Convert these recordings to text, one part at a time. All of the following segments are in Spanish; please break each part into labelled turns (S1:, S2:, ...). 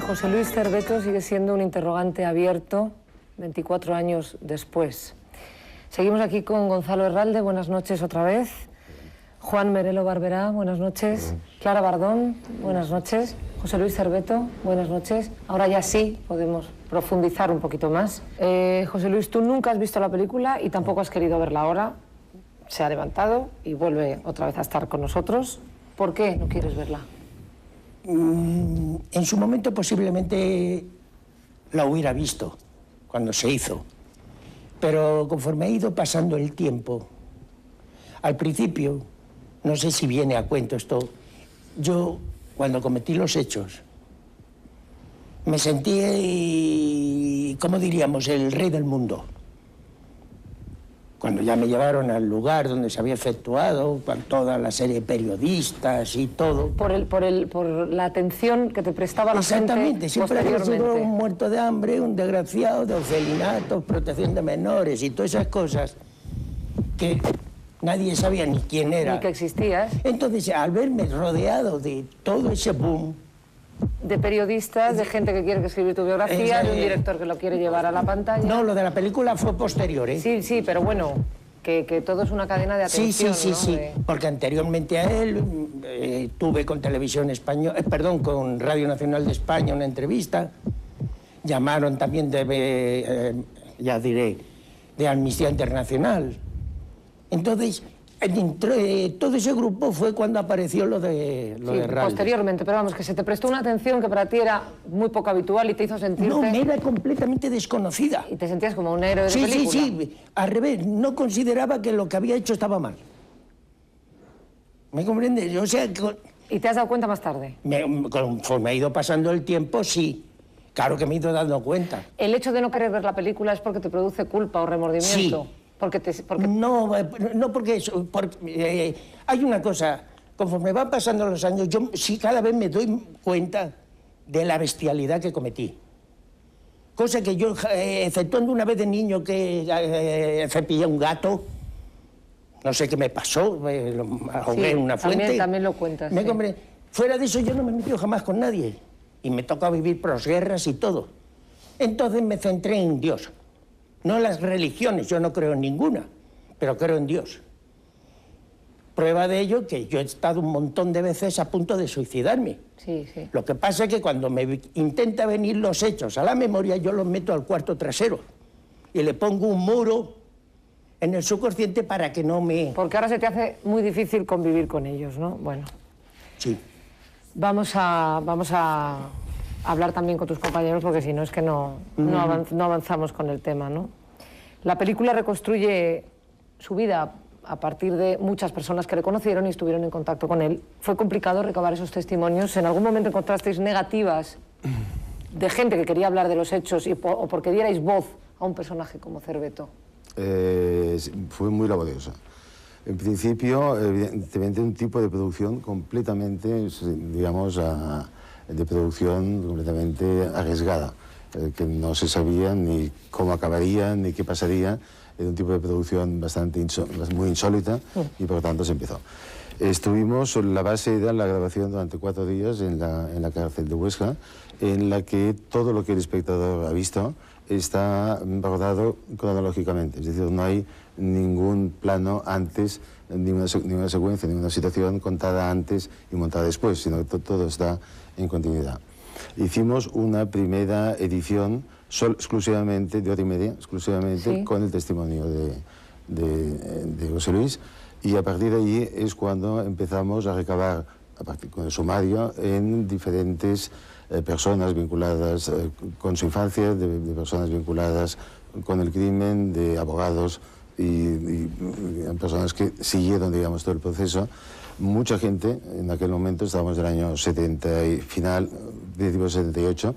S1: José Luis Cerveto sigue siendo un interrogante abierto 24 años después. Seguimos aquí con Gonzalo Herralde, buenas noches otra vez. Juan Merelo Barberá, buenas noches. Clara Bardón, buenas noches. José Luis Cerveto, buenas noches. Ahora ya sí podemos profundizar un poquito más. José Luis, tú nunca has visto la película y tampoco has querido verla ahora. Se ha levantado y vuelve otra vez a estar con nosotros. ¿Por qué no quieres verla?
S2: En su momento posiblemente la hubiera visto cuando se hizo, pero conforme ha ido pasando el tiempo, al principio, no sé si viene a cuento esto, yo cuando cometí los hechos me sentí, ¿cómo diríamos?, el rey del mundo. Cuando ya me llevaron al lugar donde se había efectuado, con toda la serie de periodistas y todo.
S1: Por la atención que te prestaba la gente.
S2: Exactamente, siempre había sido un muerto de hambre, un desgraciado, de orfelinato, protección de menores y todas esas cosas que nadie sabía ni quién era.
S1: Ni que existías.
S2: Entonces, al verme rodeado de todo ese boom...
S1: De periodistas, de gente que quiere escribir tu biografía, de un director que lo quiere llevar a la pantalla.
S2: No, lo de la película fue posterior, ¿eh?
S1: Sí, sí, pero bueno, que todo es una cadena de atención,
S2: sí,
S1: ¿no?
S2: Sí, porque anteriormente a él tuve con Televisión Española, con Radio Nacional de España una entrevista. Llamaron también ya diré, de Amnistía Internacional. Entonces, todo ese grupo fue cuando apareció lo de Herralde.
S1: Posteriormente, pero vamos, que se te prestó una atención que para ti era muy poco habitual y te hizo sentirte...
S2: No, me era completamente desconocida.
S1: Y te sentías como un héroe de película.
S2: Sí, al revés, no consideraba que lo que había hecho estaba mal. ¿Me comprendes? O sea...
S1: ¿Y te has dado cuenta más tarde?
S2: Conforme ha ido pasando el tiempo, sí. Claro que me he ido dando cuenta.
S1: ¿El hecho de no querer ver la película es porque te produce culpa o remordimiento?
S2: Sí.
S1: No,
S2: porque eso. Hay una cosa, conforme van pasando los años, yo sí cada vez me doy cuenta de la bestialidad que cometí. Cosa que yo, exceptuando una vez de niño que cepillé un gato, no sé qué me pasó, me ahogué en una fuente.
S1: También lo cuentas.
S2: Fuera de eso yo no me he metido jamás con nadie. Y me toca vivir posguerras y todo. Entonces me centré en Dios. No en las religiones, yo no creo en ninguna, pero creo en Dios. Prueba de ello que yo he estado un montón de veces a punto de suicidarme.
S1: Sí, sí.
S2: Lo que pasa es que cuando me intenta venir los hechos a la memoria, yo los meto al cuarto trasero y le pongo un muro en el subconsciente para que no me...
S1: Porque ahora se te hace muy difícil convivir con ellos, ¿no? Bueno.
S2: Sí.
S1: Vamos a hablar también con tus compañeros, porque si no es que no avanzamos con el tema, ¿no? La película reconstruye su vida a partir de muchas personas que le conocieron y estuvieron en contacto con él. ¿Fue complicado recabar esos testimonios? ¿En algún momento encontrasteis negativas de gente que quería hablar de los hechos o porque dierais voz a un personaje como Cerveto?
S3: Fue muy laboriosa. En principio, evidentemente, un tipo de producción completamente, digamos, de producción completamente arriesgada, que no se sabía ni cómo acabaría, ni qué pasaría. Era un tipo de producción muy insólita y por lo tanto se empezó. La base era la grabación durante 4 días en la cárcel de Huesca, en la que todo lo que el espectador ha visto está rodado cronológicamente, es decir, no hay ningún plano antes, ni una secuencia, ni una situación contada antes y montada después, sino que todo está en continuidad. Hicimos una primera edición exclusivamente, de 1h30, exclusivamente ¿sí? Con el testimonio de José Luis, y a partir de ahí es cuando empezamos a recabar, con el sumario, en diferentes personas vinculadas con su infancia, de personas vinculadas con el crimen, de abogados y personas que siguieron, digamos, todo el proceso. Mucha gente, en aquel momento, estábamos del año 70 y final, principio 78,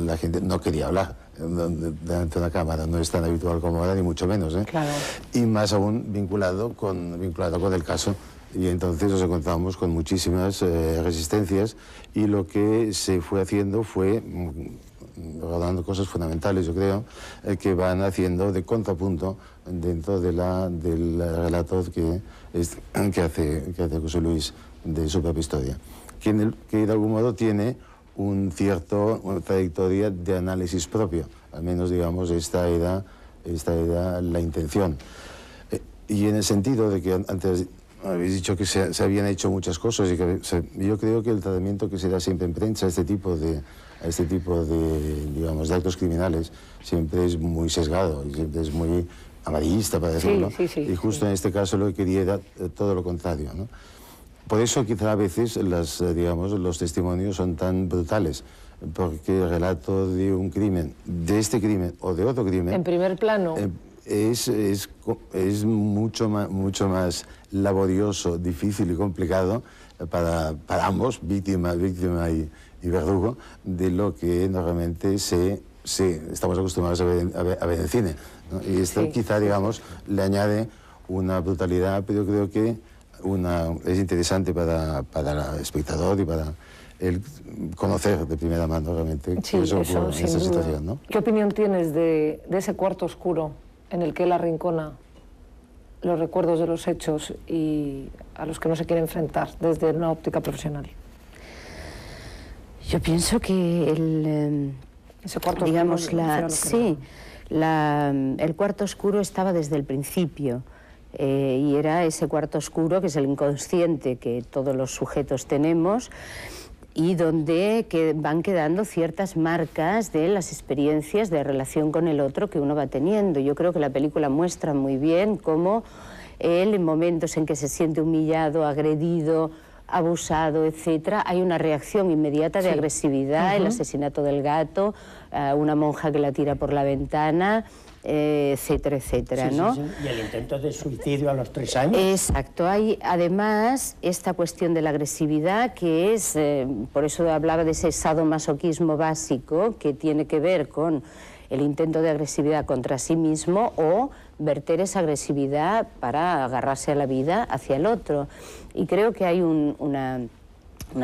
S3: la gente no quería hablar delante de una cámara, no es tan habitual como ahora, ni mucho menos, ¿eh?
S1: Claro.
S3: Y más aún vinculado con el caso. Y entonces nos encontramos con muchísimas resistencias y lo que se fue haciendo fue rodando cosas fundamentales, yo creo, que van haciendo de contrapunto dentro del relato que hace José Luis de su propia historia, que de algún modo tiene una trayectoria de análisis propio. Al menos, digamos, esta era la intención. Y en el sentido de que antes habéis dicho que se habían hecho muchas cosas, y que yo creo que el tratamiento que se da siempre en prensa a este tipo de digamos, de actos criminales siempre es muy sesgado y siempre es muy amarillista, para decirlo. Y justo en este caso lo que quería era todo lo contrario, ¿no? Por eso quizá a veces los testimonios son tan brutales, porque el relato de un crimen, de este crimen o de otro crimen...
S1: En primer plano.
S3: Es mucho más laborioso, difícil y complicado para ambos, víctima y verdugo, de lo que normalmente estamos acostumbrados a ver en el cine, ¿no? Y esto quizá, digamos, le añade una brutalidad, pero creo que es interesante para el espectador y para el conocer de primera mano realmente qué es lo que ocurre en esta situación, ¿no?
S1: ¿Qué opinión tienes de ese cuarto oscuro en el que él arrincona los recuerdos de los hechos y a los que no se quiere enfrentar desde una óptica profesional?
S4: Yo pienso que
S1: ese cuarto
S4: digamos,
S1: oscuro,
S4: el cuarto oscuro estaba desde el principio, y era ese cuarto oscuro que es el inconsciente que todos los sujetos tenemos, y donde van quedando ciertas marcas de las experiencias de relación con el otro que uno va teniendo. Yo creo que la película muestra muy bien cómo él, en momentos en que se siente humillado, agredido, abusado, etcétera, hay una reacción inmediata de agresividad, el asesinato del gato, una monja que la tira por la ventana, etcétera, etcétera, ¿no?
S2: Y el intento de suicidio a los 3 años.
S4: Exacto. Hay además esta cuestión de la agresividad que es, por eso hablaba de ese sadomasoquismo básico que tiene que ver con el intento de agresividad contra sí mismo o verter esa agresividad para agarrarse a la vida hacia el otro. Y creo que hay una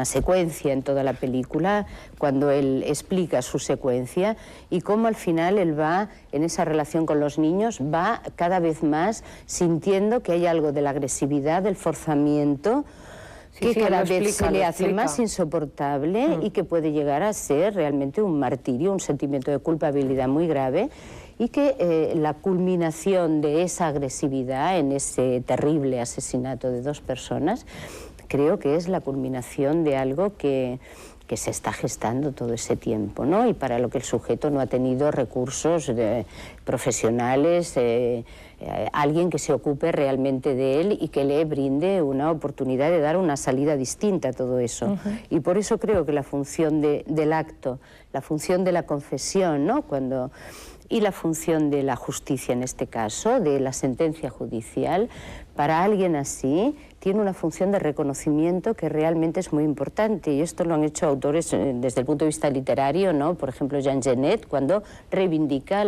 S4: secuencia en toda la película cuando él explica su secuencia y cómo al final él va, en esa relación con los niños, va cada vez más sintiendo que hay algo de la agresividad, del forzamiento, que cada vez se le hace más insoportable y que puede llegar a ser realmente un martirio, un sentimiento de culpabilidad muy grave, y que la culminación de esa agresividad en ese terrible asesinato de 2 personas creo que es la culminación de algo que se está gestando todo ese tiempo, ¿no? Y para lo que el sujeto no ha tenido recursos profesionales, alguien que se ocupe realmente de él y que le brinde una oportunidad de dar una salida distinta a todo eso. Y por eso creo que la función del acto, la función de la confesión, ¿no? Y la función de la justicia en este caso, de la sentencia judicial, para alguien así tiene una función de reconocimiento que realmente es muy importante, y esto lo han hecho autores desde el punto de vista literario, ¿no? Por ejemplo, Jean Genet, cuando reivindica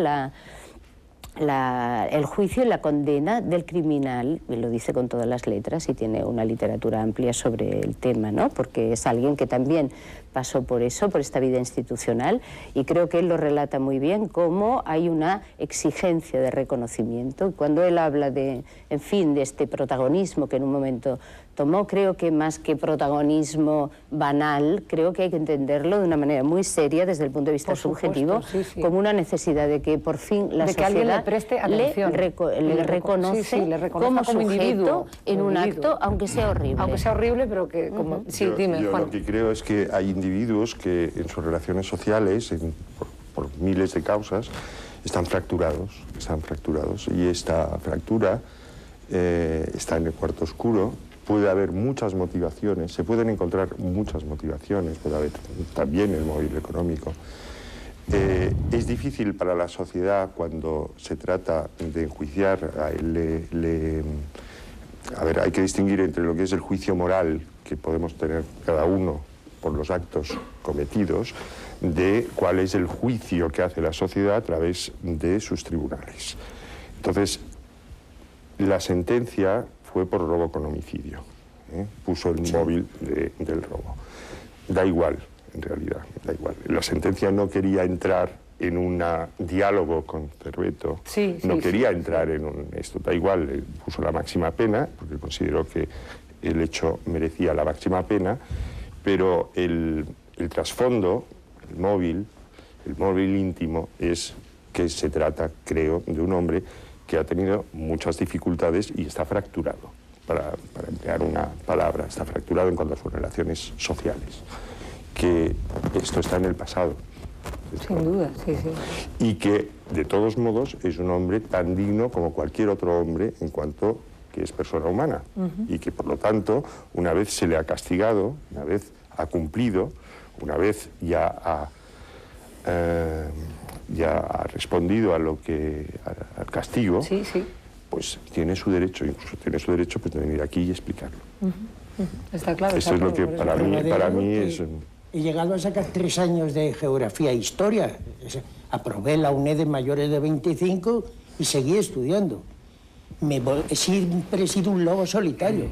S4: el juicio y la condena del criminal, y lo dice con todas las letras y tiene una literatura amplia sobre el tema, ¿no? Porque es alguien que también pasó por eso, por esta vida institucional, y creo que él lo relata muy bien, cómo hay una exigencia de reconocimiento. Cuando él habla de, en fin, de este protagonismo que en un momento tomó, creo que más que protagonismo banal, creo que hay que entenderlo de una manera muy seria desde el punto de vista subjetivo, como una necesidad de que por fin la sociedad
S1: alguien le preste atención,
S4: le reconoce como sujeto individuo, en un acto, aunque sea horrible.
S1: Aunque sea horrible, pero que como... Dime,
S5: yo
S1: Juan.
S5: Lo que creo es que hay individuos que en sus relaciones sociales, por miles de causas, están fracturados, y esta fractura está en el cuarto oscuro. Puede haber muchas motivaciones, se pueden encontrar muchas motivaciones, puede haber también el móvil económico. Es difícil para la sociedad cuando se trata de enjuiciar, a ver, hay que distinguir entre lo que es el juicio moral que podemos tener cada uno por los actos cometidos, de cuál es el juicio que hace la sociedad a través de sus tribunales. Entonces, la sentencia fue por robo con homicidio, puso el móvil del robo. Da igual, en realidad, da igual. La sentencia no quería entrar en un diálogo con Cerveto, no quería entrar en esto, da igual, puso la máxima pena, porque consideró que el hecho merecía la máxima pena, pero el el trasfondo, el móvil íntimo, es que se trata, creo, de un hombre que ha tenido muchas dificultades y está fracturado, para emplear una palabra, está fracturado en cuanto a sus relaciones sociales. Que esto está en el pasado.
S1: Sin duda, sí, sí.
S5: Y que, de todos modos, es un hombre tan digno como cualquier otro hombre en cuanto que es persona humana. Y que, por lo tanto, una vez se le ha castigado, una vez ha cumplido, una vez ya ha respondido a lo que al castigo,
S1: sí, sí,
S5: pues tiene su derecho, incluso tiene su derecho pues, de venir aquí y explicarlo.
S1: Está claro.
S5: Esto es lo que para mí es...
S2: He llegado a sacar 3 años de geografía e historia. Aprobé la UNED de mayores de 25 y seguí estudiando. Siempre he sido un lobo solitario.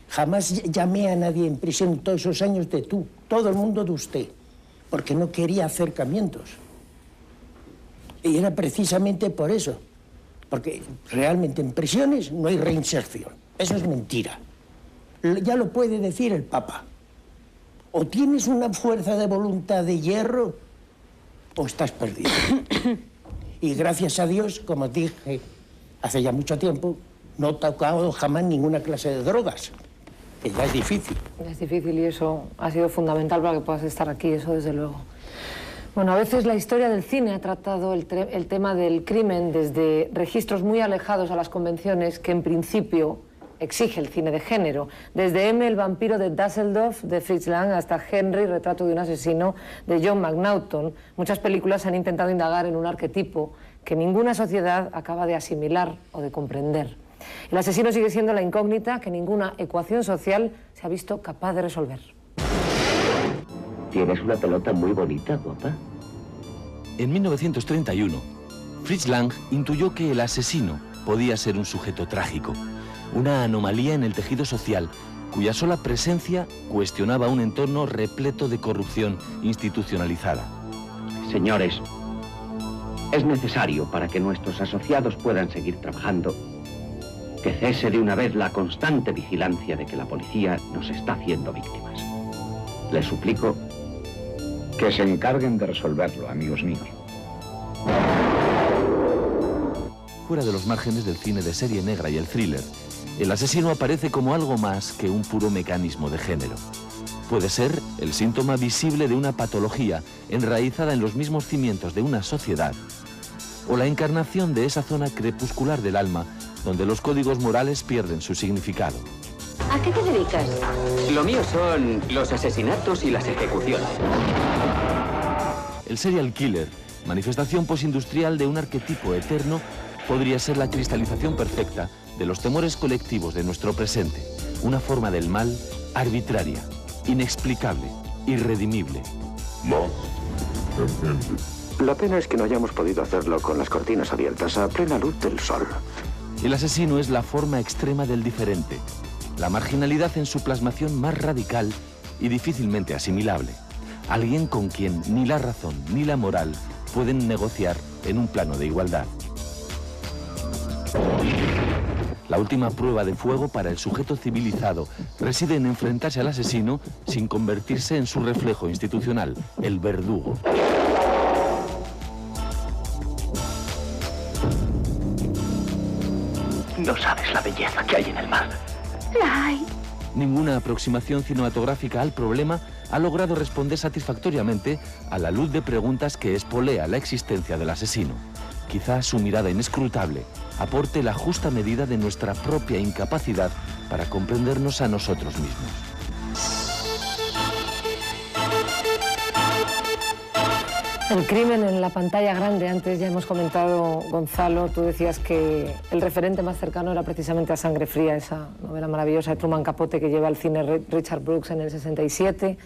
S2: Jamás llamé a nadie en prisión todos esos años de tú, todo el mundo de usted, porque no quería acercamientos. Y era precisamente por eso, porque realmente en prisiones no hay reinserción. Eso es mentira. Ya lo puede decir el Papa. O tienes una fuerza de voluntad de hierro o estás perdido. Y gracias a Dios, como dije hace ya mucho tiempo, no he tocado jamás ninguna clase de drogas, que ya es difícil.
S1: Es difícil y eso ha sido fundamental para que puedas estar aquí, eso desde luego. Bueno, a veces la historia del cine ha tratado el tema del crimen desde registros muy alejados a las convenciones que en principio exige el cine de género. Desde M, el vampiro de Düsseldorf, de Fritz Lang, hasta Henry, retrato de un asesino, de John McNaughton. Muchas películas han intentado indagar en un arquetipo que ninguna sociedad acaba de asimilar o de comprender. El asesino sigue siendo la incógnita que ninguna ecuación social se ha visto capaz de resolver.
S6: Tienes una pelota muy bonita, guapa.
S7: En 1931, Fritz Lang intuyó que el asesino podía ser un sujeto trágico, una anomalía en el tejido social cuya sola presencia cuestionaba un entorno repleto de corrupción institucionalizada.
S6: Señores, es necesario para que nuestros asociados puedan seguir trabajando que cese de una vez la constante vigilancia de que la policía nos está haciendo víctimas. Les suplico que se encarguen de resolverlo, amigos míos.
S7: Fuera de los márgenes del cine de serie negra y el thriller, el asesino aparece como algo más que un puro mecanismo de género. Puede ser el síntoma visible de una patología enraizada en los mismos cimientos de una sociedad, o la encarnación de esa zona crepuscular del alma donde los códigos morales pierden su significado.
S4: ¿A qué te dedicas?
S8: Lo mío son los asesinatos y las ejecuciones.
S7: El serial killer, manifestación posindustrial de un arquetipo eterno, podría ser la cristalización perfecta de los temores colectivos de nuestro presente, una forma del mal arbitraria, inexplicable, irredimible.
S6: La pena es que no hayamos podido hacerlo con las cortinas abiertas a plena luz del sol.
S7: El asesino es la forma extrema del diferente, la marginalidad en su plasmación más radical y difícilmente asimilable. Alguien con quien ni la razón ni la moral pueden negociar en un plano de igualdad. La última prueba de fuego para el sujeto civilizado reside en enfrentarse al asesino sin convertirse en su reflejo institucional, el verdugo.
S6: No sabes la belleza que hay en el mal.
S4: La hay.
S7: Ninguna aproximación cinematográfica al problema ha logrado responder satisfactoriamente a la luz de preguntas que espolea la existencia del asesino. Quizá su mirada inescrutable aporte la justa medida de nuestra propia incapacidad para comprendernos a nosotros mismos.
S1: El crimen en la pantalla grande, antes ya hemos comentado, Gonzalo, tú decías que el referente más cercano era precisamente A Sangre Fría, esa novela maravillosa de Truman Capote que lleva al cine Richard Brooks en el 67,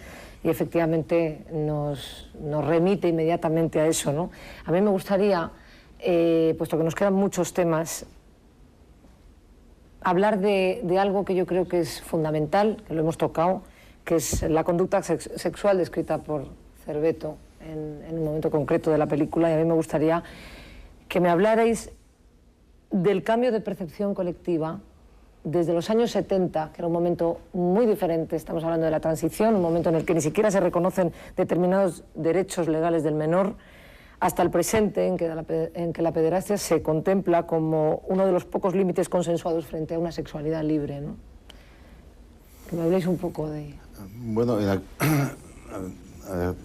S1: y efectivamente nos remite inmediatamente a eso, ¿no? A mí me gustaría, puesto que nos quedan muchos temas, hablar de algo que yo creo que es fundamental, que lo hemos tocado, que es la conducta sexual descrita por Cerveto en un momento concreto de la película, y a mí me gustaría que me hablarais del cambio de percepción colectiva desde los años 70, que era un momento muy diferente, estamos hablando de la transición, un momento en el que ni siquiera se reconocen determinados derechos legales del menor, hasta el presente, en que la pederastia se contempla como uno de los pocos límites consensuados frente a una sexualidad libre, ¿no? Que me habléis un poco de...
S3: Bueno,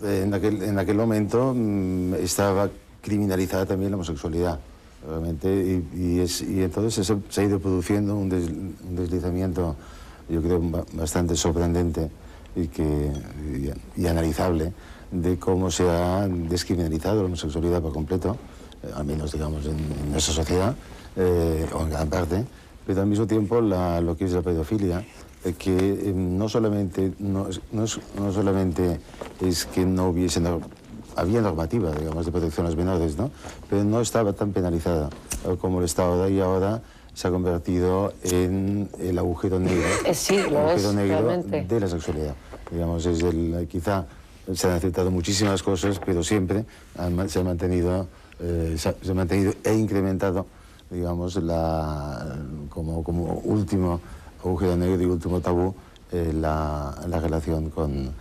S3: en aquel momento estaba criminalizada también la homosexualidad, realmente, y entonces se ha ido produciendo un deslizamiento, yo creo, bastante sorprendente y analizable, de cómo se ha descriminalizado la homosexualidad por completo, al menos, digamos, en nuestra sociedad, o en gran parte, pero al mismo tiempo lo que es la pedofilia, que no solamente es que no hubiese... Había normativa, digamos, de protección a los menores, ¿no? Pero no estaba tan penalizada como lo está ahora, y ahora se ha convertido en el agujero negro,
S1: Sí,
S3: el agujero negro de la sexualidad. Digamos, quizá se han aceptado muchísimas cosas, pero siempre se ha mantenido e incrementado, digamos, como último agujero negro y último tabú la relación con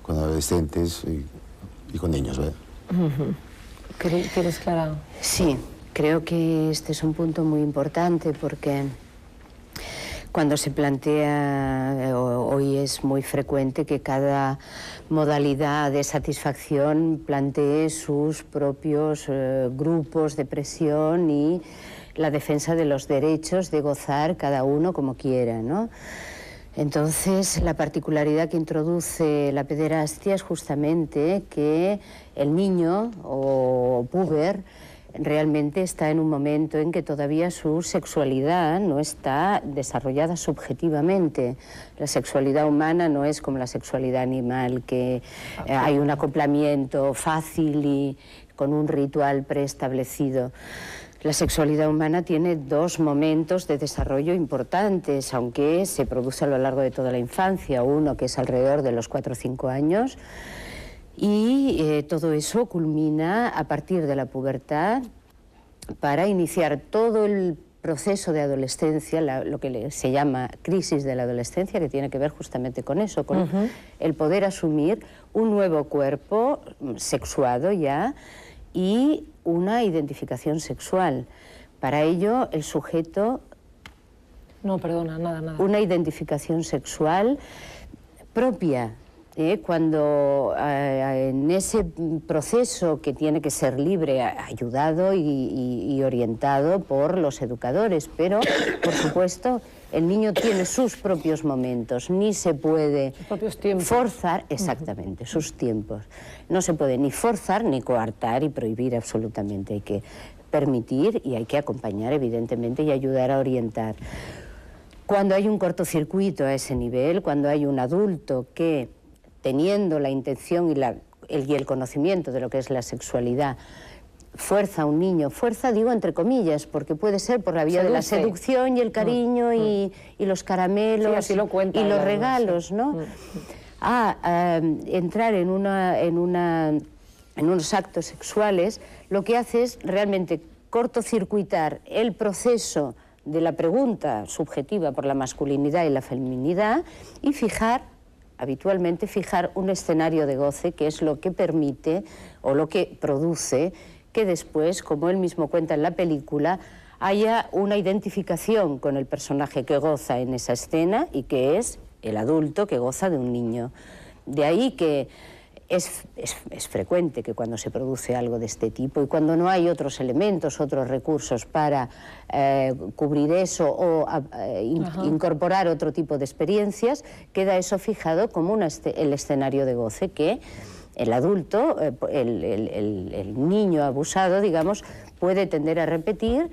S3: adolescentes y con niños, ¿verdad?
S1: ¿Quieres, Clara?
S4: Sí, creo que este es un punto muy importante porque cuando se plantea, hoy es muy frecuente que cada modalidad de satisfacción plantee sus propios grupos de presión y la defensa de los derechos de gozar cada uno como quiera, ¿no? Entonces, la particularidad que introduce la pederastia es justamente que el niño o puber realmente está en un momento en que todavía su sexualidad no está desarrollada subjetivamente. La sexualidad humana no es como la sexualidad animal, que hay un acoplamiento fácil y con un ritual preestablecido. La sexualidad humana tiene dos momentos de desarrollo importantes, aunque se produce a lo largo de toda la infancia. Uno que es alrededor de los 4 o 5 años, y todo eso culmina a partir de la pubertad para iniciar todo el proceso de adolescencia, lo que se llama crisis de la adolescencia, que tiene que ver justamente con eso, con el poder asumir un nuevo cuerpo sexuado ya y una identificación sexual. Para ello, el sujeto...
S1: No, perdona, nada.
S4: Una identificación sexual propia, cuando en ese proceso que tiene que ser libre, ayudado y orientado por los educadores, pero, por supuesto, el niño tiene sus propios momentos, ni se puede forzar, exactamente, sus tiempos. No se puede ni forzar, ni coartar y prohibir absolutamente. Hay que permitir y hay que acompañar, evidentemente, y ayudar a orientar. Cuando hay un cortocircuito a ese nivel, cuando hay un adulto que, teniendo la intención y el conocimiento de lo que es la sexualidad, fuerza a un niño, fuerza digo entre comillas, porque puede ser por la vía de la seducción y el cariño y los caramelos,
S1: sí, así lo cuenta,
S4: y los regalos, ¿no? A entrar en unos actos sexuales, lo que hace es realmente cortocircuitar el proceso de la pregunta subjetiva por la masculinidad y la feminidad y habitualmente fijar un escenario de goce, que es lo que permite o lo que produce que después, como él mismo cuenta en la película, haya una identificación con el personaje que goza en esa escena y que es el adulto que goza de un niño. De ahí que es frecuente que cuando se produce algo de este tipo y cuando no hay otros elementos, otros recursos para cubrir eso o incorporar otro tipo de experiencias, queda eso fijado como el escenario de goce que el adulto, el niño abusado, digamos, puede tender a repetir,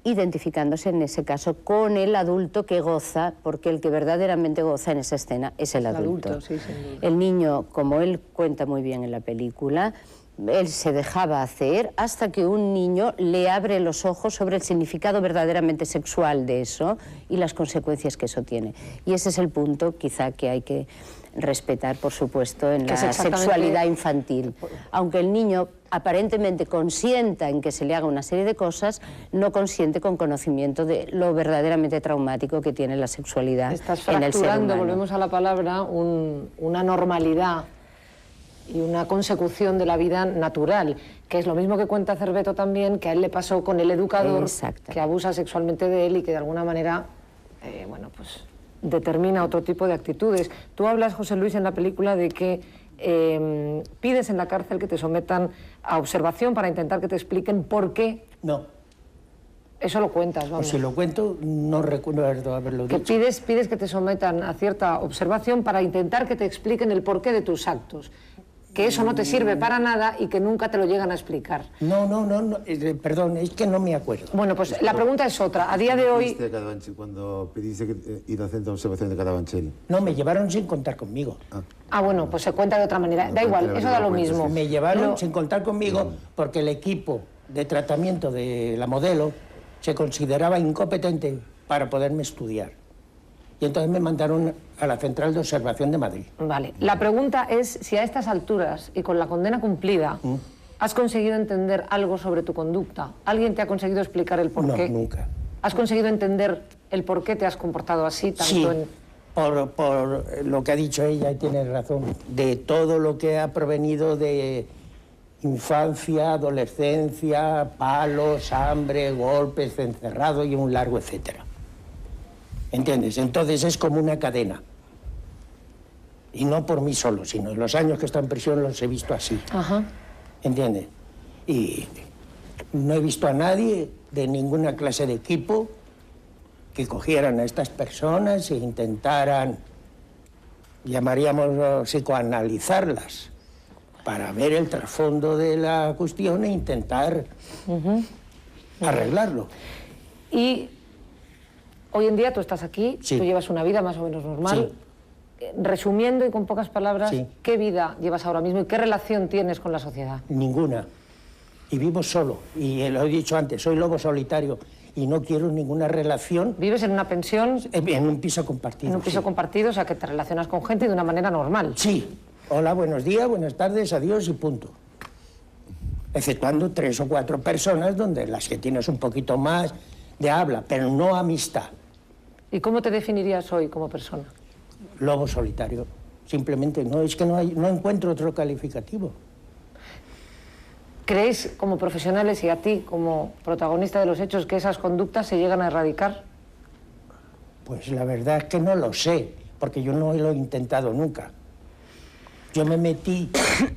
S4: identificándose en ese caso con el adulto que goza, porque el que verdaderamente goza en esa escena es el adulto.
S1: Sí, sin duda.
S4: El niño, como él cuenta muy bien en la película, él se dejaba hacer hasta que un niño le abre los ojos sobre el significado verdaderamente sexual de eso y las consecuencias que eso tiene. Y ese es el punto quizá que hay que respetar, por supuesto, en
S1: Que
S4: la
S1: es exactamente-
S4: sexualidad infantil. Aunque el niño aparentemente consienta en que se le haga una serie de cosas, no consiente con conocimiento de lo verdaderamente traumático que tiene la sexualidad
S1: Estás
S4: en el ser
S1: fracturando,
S4: humano.
S1: volvemos a la palabra, una normalidad y una consecución de la vida natural, que es lo mismo que cuenta Cerveto también, que a él le pasó con el educador,
S4: Exacto.
S1: que abusa sexualmente de él y que de alguna manera, bueno, pues determina otro tipo de actitudes. Tú hablas, José Luis, en la película de que pides en la cárcel que te sometan a observación para intentar que te expliquen por qué.
S2: No,
S1: Eso lo cuentas,
S2: o
S1: vamos.
S2: si lo cuento, no recuerdo haberlo
S1: Que
S2: dicho.
S1: pides que te sometan a cierta observación para intentar que te expliquen el porqué de tus actos. Que eso no te sirve para nada y que nunca te lo llegan a explicar.
S2: No, perdón, es que no me acuerdo.
S1: Bueno, pues la pregunta es otra. A día de hoy...
S3: Cuando pediste ir al centro de observación de Carabanchel.
S2: No, me llevaron sin contar conmigo.
S1: Ah, bueno, pues se cuenta de otra manera. Da igual, eso da lo mismo.
S2: Me llevaron sin contar conmigo porque el equipo de tratamiento de la modelo se consideraba incompetente para poderme estudiar. Y entonces me mandaron a la Central de Observación de Madrid.
S1: Vale. La pregunta es si a estas alturas y con la condena cumplida has conseguido entender algo sobre tu conducta. ¿Alguien te ha conseguido explicar el porqué?
S2: No, nunca.
S1: ¿Has conseguido entender el por qué te has comportado así tanto
S2: Sí,
S1: en...
S2: por lo que ha dicho ella, y tiene razón, de todo lo que ha provenido de infancia, adolescencia, palos, hambre, golpes, encerrado y un largo etcétera. ¿Entiendes? Entonces es como una cadena. Y no por mí solo, sino en los años que he estado en prisión los he visto así.
S1: Ajá.
S2: ¿Entiendes? Y no he visto a nadie de ninguna clase de equipo que cogieran a estas personas e intentaran, llamaríamos, psicoanalizarlas para ver el trasfondo de la cuestión e intentar arreglarlo.
S1: Y hoy en día tú estás aquí,
S2: Sí.
S1: tú llevas una vida más o menos normal. Resumiendo y con pocas palabras,
S2: Sí.
S1: ¿qué vida llevas ahora mismo y qué relación tienes con la sociedad?
S2: Ninguna. Y vivo solo. Y lo he dicho antes, soy lobo solitario y no quiero ninguna relación
S1: ¿Vives en una pensión,
S2: en un piso compartido.
S1: en un piso
S2: sí.
S1: compartido, o sea, que te relacionas con gente de una manera normal?
S2: Sí. Hola, buenos días, buenas tardes, adiós y punto. Exceptuando 3 o 4 personas donde las que tienes un poquito más de habla, pero no amistad.
S1: ¿Y cómo te definirías hoy como persona?
S2: Lobo solitario. Simplemente no, es que no encuentro otro calificativo.
S1: ¿Creéis, como profesionales y a ti, como protagonista de los hechos, que esas conductas se llegan a erradicar?
S2: Pues la verdad es que no lo sé, porque yo no lo he intentado nunca. Yo me metí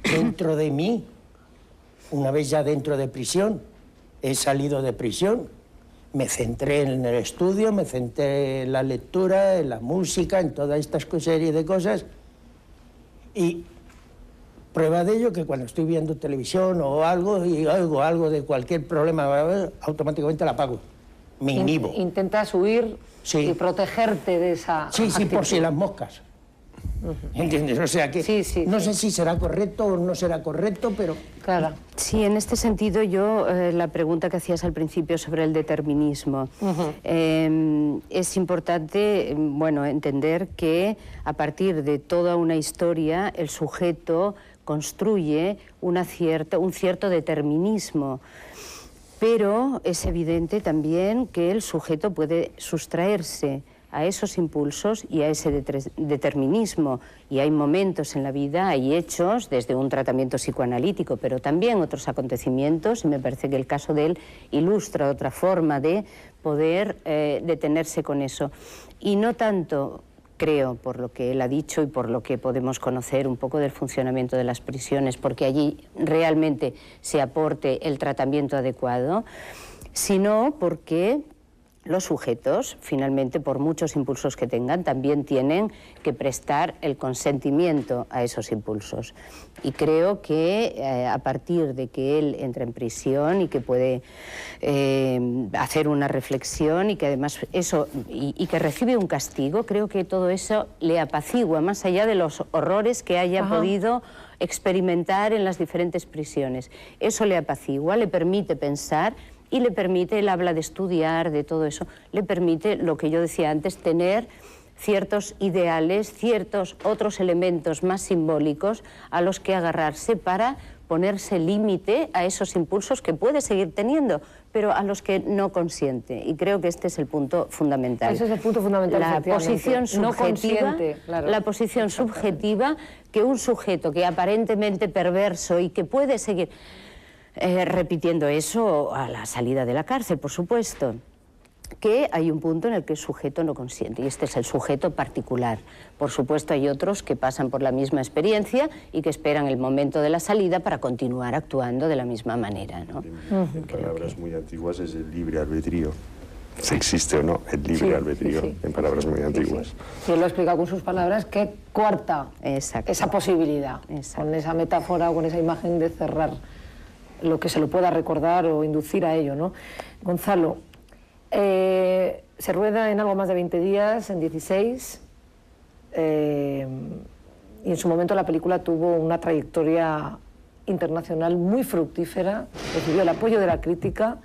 S2: dentro de mí, una vez ya dentro de prisión, he salido de prisión, me centré en el estudio, me centré en la lectura, en la música, en toda esta serie de cosas. Y prueba de ello que cuando estoy viendo televisión o algo y oigo algo de cualquier problema, automáticamente la apago. Me inhibo.
S1: Intentas huir
S2: Sí.
S1: y protegerte de esa
S2: Sí, sí, por
S1: actitud.
S2: si las moscas. ¿Entiendes? O sea que
S1: Sí,
S2: no sé si será correcto o no será correcto, pero
S1: Claro.
S4: Sí, en este sentido yo, la pregunta que hacías al principio sobre el determinismo, es importante, bueno, entender que a partir de toda una historia el sujeto construye un cierto determinismo. Pero es evidente también que el sujeto puede sustraerse a esos impulsos y a ese determinismo. Y hay momentos en la vida, hay hechos, desde un tratamiento psicoanalítico, pero también otros acontecimientos, y me parece que el caso de él ilustra otra forma de poder detenerse con eso. Y no tanto, creo, por lo que él ha dicho y por lo que podemos conocer un poco del funcionamiento de las prisiones, porque allí realmente se aporte el tratamiento adecuado, sino porque los sujetos, finalmente, por muchos impulsos que tengan, también tienen que prestar el consentimiento a esos impulsos. Y creo que a partir de que él entra en prisión y que puede hacer una reflexión y que además eso, y que recibe un castigo, creo que todo eso le apacigua, más allá de los horrores que haya podido experimentar en las diferentes prisiones. Eso le apacigua, le permite pensar y le permite, él habla de estudiar, de todo eso, le permite, lo que yo decía antes, tener ciertos ideales, ciertos otros elementos más simbólicos a los que agarrarse para ponerse límite a esos impulsos que puede seguir teniendo, pero a los que no consiente. Y creo que este es el punto fundamental.
S1: Ese es el punto fundamental,
S4: la posición subjetiva,
S1: no consiente, claro.
S4: La posición subjetiva que un sujeto que aparentemente perverso y que puede seguir repitiendo eso a la salida de la cárcel, por supuesto, que hay un punto en el que el sujeto no consiente, y este es el sujeto particular. Por supuesto, hay otros que pasan por la misma experiencia y que esperan el momento de la salida para continuar actuando de la misma manera, ¿no?
S5: En palabras muy antiguas es el libre albedrío. Si existe o no el libre albedrío, en palabras muy antiguas.
S1: Y él lo explica con sus palabras, que coarta esa posibilidad, con esa metáfora o con esa imagen de cerrar lo que se lo pueda recordar o inducir a ello, ¿no? Gonzalo, se rueda en algo más de 20 días, en 16, y en su momento la película tuvo una trayectoria internacional muy fructífera, recibió el apoyo de la crítica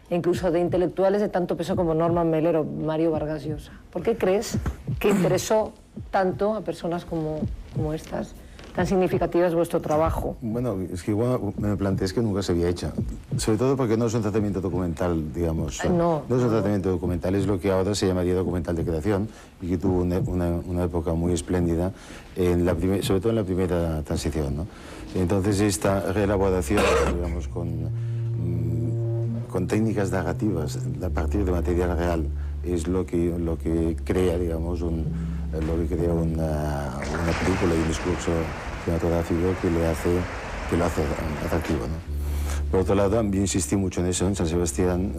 S1: e incluso de intelectuales de tanto peso como Norman Mailer o Mario Vargas Llosa. ¿Por qué crees que interesó tanto a personas como estas? Tan significativa es vuestro trabajo.
S3: Bueno, es que igual me planteé que nunca se había hecho. Sobre todo porque no es un tratamiento documental, digamos. No es un tratamiento documental, es lo que ahora se llamaría documental de creación y que tuvo una época muy espléndida, sobre todo en la primera transición, ¿no? Entonces esta reelaboración, digamos, con técnicas narrativas a partir de material real es lo que crea, digamos, una película y un discurso cinematográfico que lo hace atractivo, ¿no? Por otro lado, yo insistí mucho en eso. En San Sebastián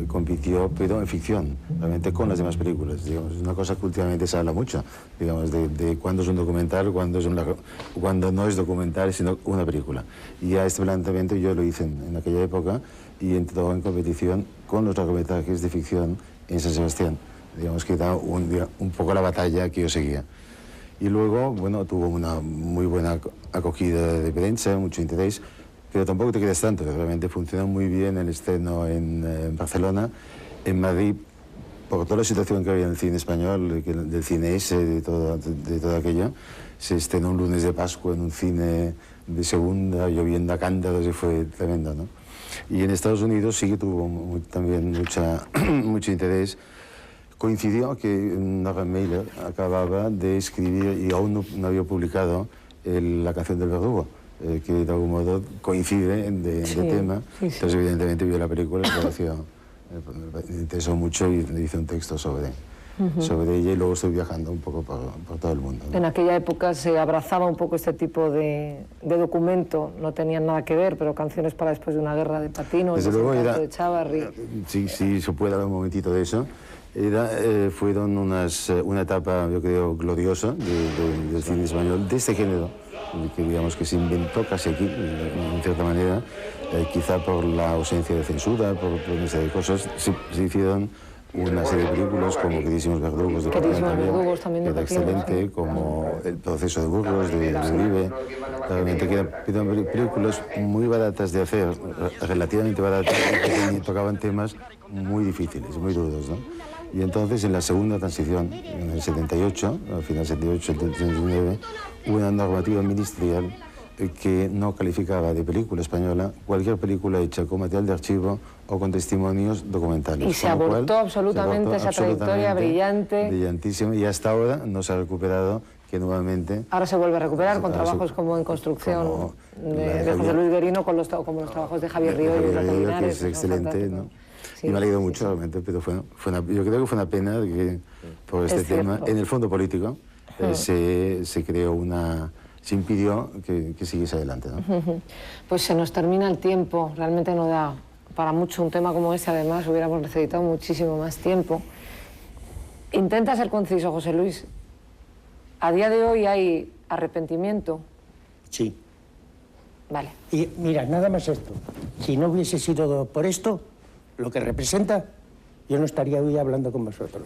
S3: compitió, pero en ficción, realmente con las demás películas. Digamos, es una cosa que últimamente se habla mucho, digamos, de cuándo es un documental, cuándo no es documental, sino una película. Y ya este planteamiento yo lo hice en aquella época y entró en competición con los largometrajes de ficción en San Sebastián. Digamos que era un poco la batalla que yo seguía. Y luego, bueno, tuvo una muy buena acogida de prensa, mucho interés, pero tampoco te quedas tanto, realmente funcionó muy bien el estreno en Barcelona, en Madrid, por toda la situación que había en el cine español, del cine ese, de todo aquello. Se estrenó un lunes de Pascua en un cine de segunda, lloviendo a cántaros y fue tremendo, ¿no? Y en Estados Unidos sí que tuvo también mucho interés. Coincidió que Norman Mailer acababa de escribir y aún no había publicado La canción del verdugo, que de algún modo coincide de tema. Entonces, evidentemente, vio la película y me interesó mucho y hice un texto sobre ella y luego estoy viajando un poco por todo el mundo, ¿no?
S1: En aquella época se abrazaba un poco este tipo de documento, no tenían nada que ver, pero Canciones para después de una guerra de Patino,
S3: desde luego era,
S1: de Chávarri.
S3: Sí, se puede hablar un momentito de eso. Fueron una etapa, yo creo, gloriosa del cine español, de este género, que digamos que se inventó casi aquí, en cierta manera, quizá por la ausencia de censura, por una serie de cosas, se hicieron una serie de películas como Queridísimos Verdugos,
S1: también
S3: que era excelente, como El proceso de Burgos, de Uribe, realmente que eran películas muy baratas de hacer, relativamente baratas, que tocaban temas muy difíciles, muy duros, ¿no? Y entonces, en la segunda transición, en el 78, al final del 78, el 79, hubo una normativa ministerial que no calificaba de película española cualquier película hecha con material de archivo o con testimonios documentales.
S1: Y se abortó absolutamente esa trayectoria brillante.
S3: Brillantísima, y hasta ahora no se ha recuperado, que nuevamente...
S1: Ahora se vuelve a recuperar con trabajos como En construcción de José Luis Guerino, como los trabajos de Javier Río y de
S3: que es excelente, ¿no? Sí, y me ha alegro mucho, realmente, pero yo creo que fue una pena que por este tema, en el fondo político, se creó se impidió que siguiese adelante, ¿no?
S1: Pues se nos termina el tiempo, realmente no da para mucho un tema como este, además hubiéramos necesitado muchísimo más tiempo. Intenta ser conciso, José Luis. ¿A día de hoy hay arrepentimiento?
S2: Sí.
S1: Vale.
S2: Y mira, nada más esto. Si no hubiese sido por esto, lo que representa, yo no estaría hoy hablando con vosotros.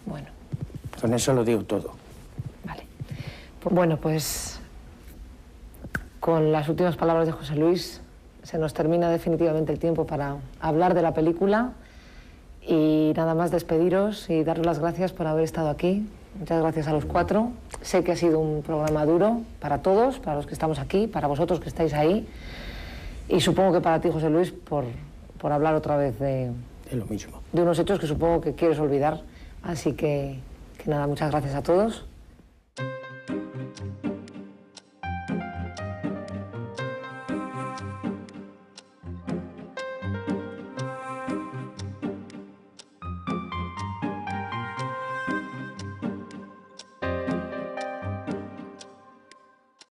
S1: Bueno.
S2: Con eso lo digo todo.
S1: Vale. Bueno, pues con las últimas palabras de José Luis se nos termina definitivamente el tiempo para hablar de la película Y nada más despediros y daros las gracias por haber estado aquí. Muchas gracias a los cuatro. Sé que ha sido un programa duro para todos, para los que estamos aquí, para vosotros que estáis ahí. Y supongo que para ti, José Luis, por hablar otra vez de
S2: lo mismo.
S1: De unos hechos que supongo que quieres olvidar. Así que nada, muchas gracias a todos.